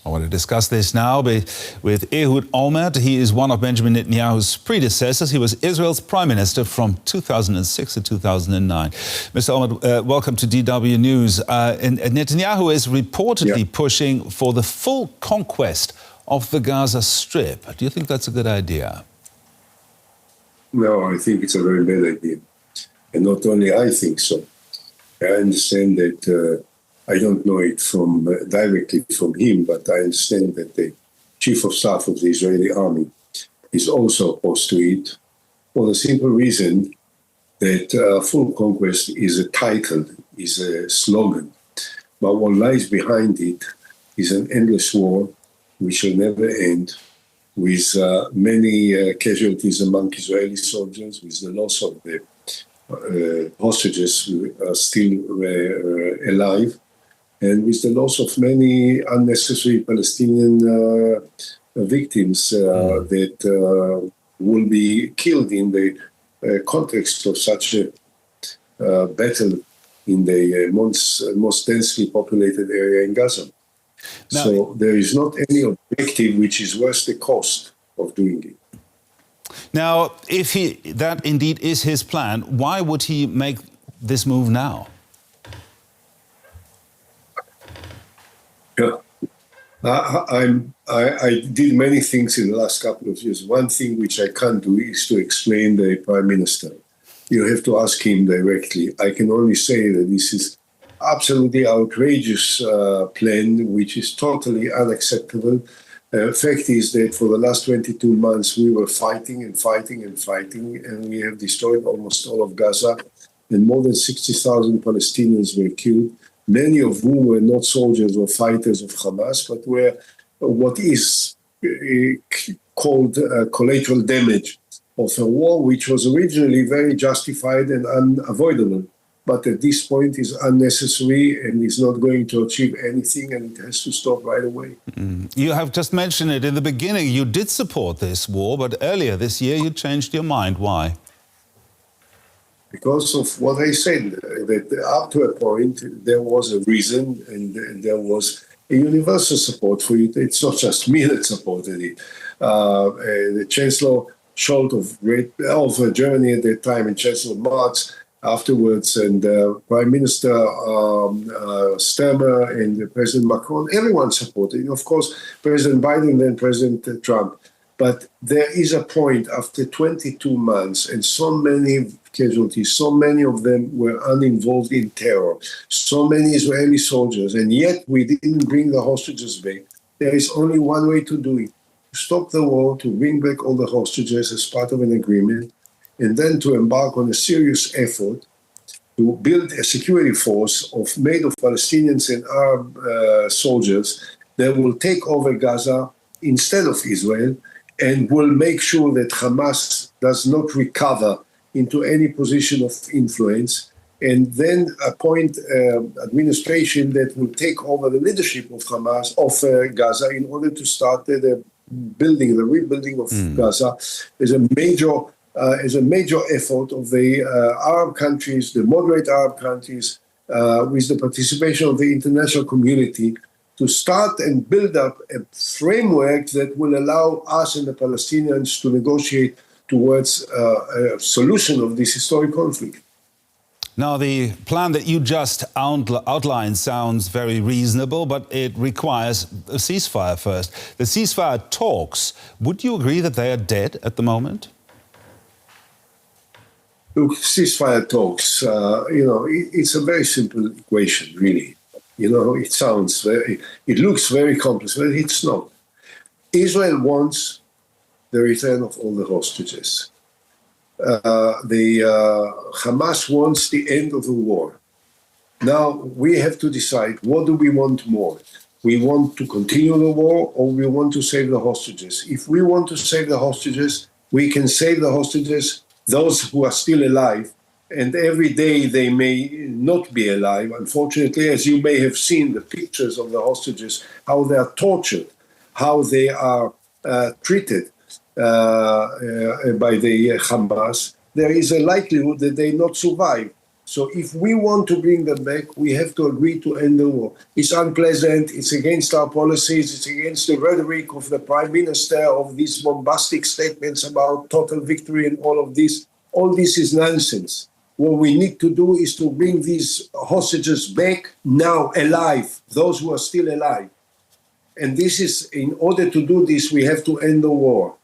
I want to discuss this now with Ehud Olmert. He is one of Benjamin Netanyahu's predecessors. He was Israel's prime minister from 2006 to 2009. Mr. Olmert, welcome to DW News. And Netanyahu is reportedly pushing for the full conquest of the Gaza Strip. Do you think that's a good idea? No, I think it's a very bad idea. And not only I think so. I understand that I don't know it from directly from him, but I understand that the chief of staff of the Israeli army is also opposed to it for the simple reason that full conquest is a title, is a slogan. But what lies behind it is an endless war which will never end, with many casualties among Israeli soldiers, with the loss of the hostages who are still alive, and with the loss of many unnecessary Palestinian victims that will be killed in the context of such a battle in the most densely populated area in Gaza. Now, so there is not any objective which is worth the cost of doing it. Now, if that indeed is his plan, why would he make this move now? Yeah. I did many things in the last couple of years. One thing which I can't do is to explain the Prime Minister. You have to ask him directly. I can only say that this is absolutely outrageous plan, which is totally unacceptable. Fact is that for the last 22 months, we were fighting and fighting and fighting, and we have destroyed almost all of Gaza, and more than 60,000 Palestinians were killed, many of whom were not soldiers or fighters of Hamas, but were what is called collateral damage of a war which was originally very justified and unavoidable, but at this point is unnecessary and is not going to achieve anything, and it has to stop right away. You have just mentioned it in the beginning. You did support this war, but earlier this year you changed your mind. Why? Because of what I said, that up to a point there was a reason and there was a universal support for it. It's not just me that supported it. The Chancellor Scholz of Germany at that time and Chancellor Marz afterwards, and Prime Minister Stemmer and President Macron, everyone supported. Of course, President Biden and President Trump. But there is a point after 22 months and so many casualties, so many of them were uninvolved in terror, so many Israeli soldiers, and yet we didn't bring the hostages back. There is only one way to do it: to stop the war, to bring back all the hostages as part of an agreement, and then to embark on a serious effort to build a security force made of Palestinians and Arab soldiers that will take over Gaza instead of Israel, and will make sure that Hamas does not recover into any position of influence, and then appoint administration that will take over the leadership of Hamas, of Gaza, in order to start the rebuilding of Gaza as a major effort of the Arab countries, the moderate Arab countries, with the participation of the international community, to start and build up a framework that will allow us and the Palestinians to negotiate towards a solution of this historic conflict. Now, the plan that you just outlined sounds very reasonable, but it requires a ceasefire first. The ceasefire talks, would you agree that they are dead at the moment? Look, ceasefire talks, it's a very simple equation, really. It looks very complex, but it's not. Israel wants the return of all the hostages. Hamas wants the end of the war. Now we have to decide, what do we want more? We want to continue the war, or we want to save the hostages? If we want to save the hostages, we can save the hostages, those who are still alive, and every day they may not be alive. Unfortunately, as you may have seen the pictures of the hostages, how they are tortured, how they are treated by the Hamas, there is a likelihood that they not survive. So if we want to bring them back, we have to agree to end the war. It's unpleasant, it's against our policies, it's against the rhetoric of the Prime Minister, of these bombastic statements about total victory and all of this. All this is nonsense. What we need to do is to bring these hostages back now, alive, those who are still alive. And this is, in order to do this, we have to end the war.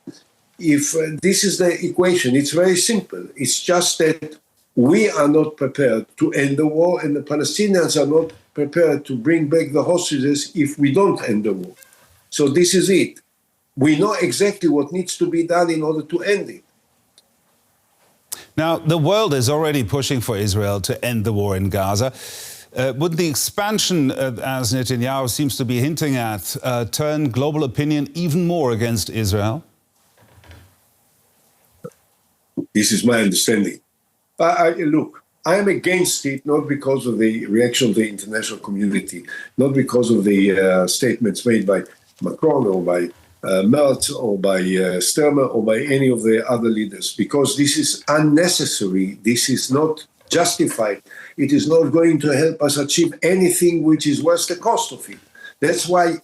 If this is the equation, it's very simple. It's just that we are not prepared to end the war, and the Palestinians are not prepared to bring back the hostages if we don't end the war. So this is it. We know exactly what needs to be done in order to end it. Now, the world is already pushing for Israel to end the war in Gaza. Would the expansion, as Netanyahu seems to be hinting at, turn global opinion even more against Israel? This is my understanding. Look, I am against it, not because of the reaction of the international community, not because of the statements made by Macron or by Merz or by Sturmer or by any of the other leaders, because this is unnecessary. This is not justified. It is not going to help us achieve anything which is worth the cost of it. That's why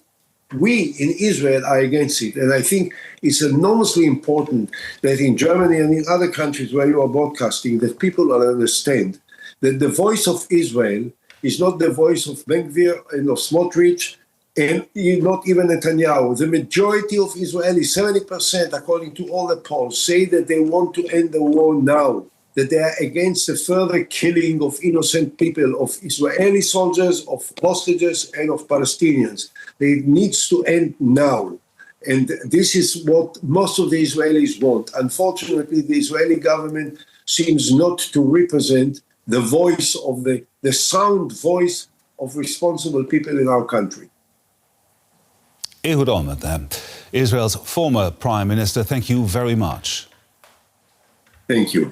we in Israel are against it. And I think it's enormously important that in Germany and in other countries where you are broadcasting, that people will understand that the voice of Israel is not the voice of Ben Gvir and of Smotrich and not even Netanyahu. The majority of Israelis, 70%, according to all the polls, say that they want to end the war now, that they are against the further killing of innocent people, of Israeli soldiers, of hostages, and of Palestinians. It needs to end now. And this is what most of the Israelis want. Unfortunately, the Israeli government seems not to represent the voice of the sound voice of responsible people in our country. Ehud Olmert, Israel's former Prime Minister, thank you very much. Thank you.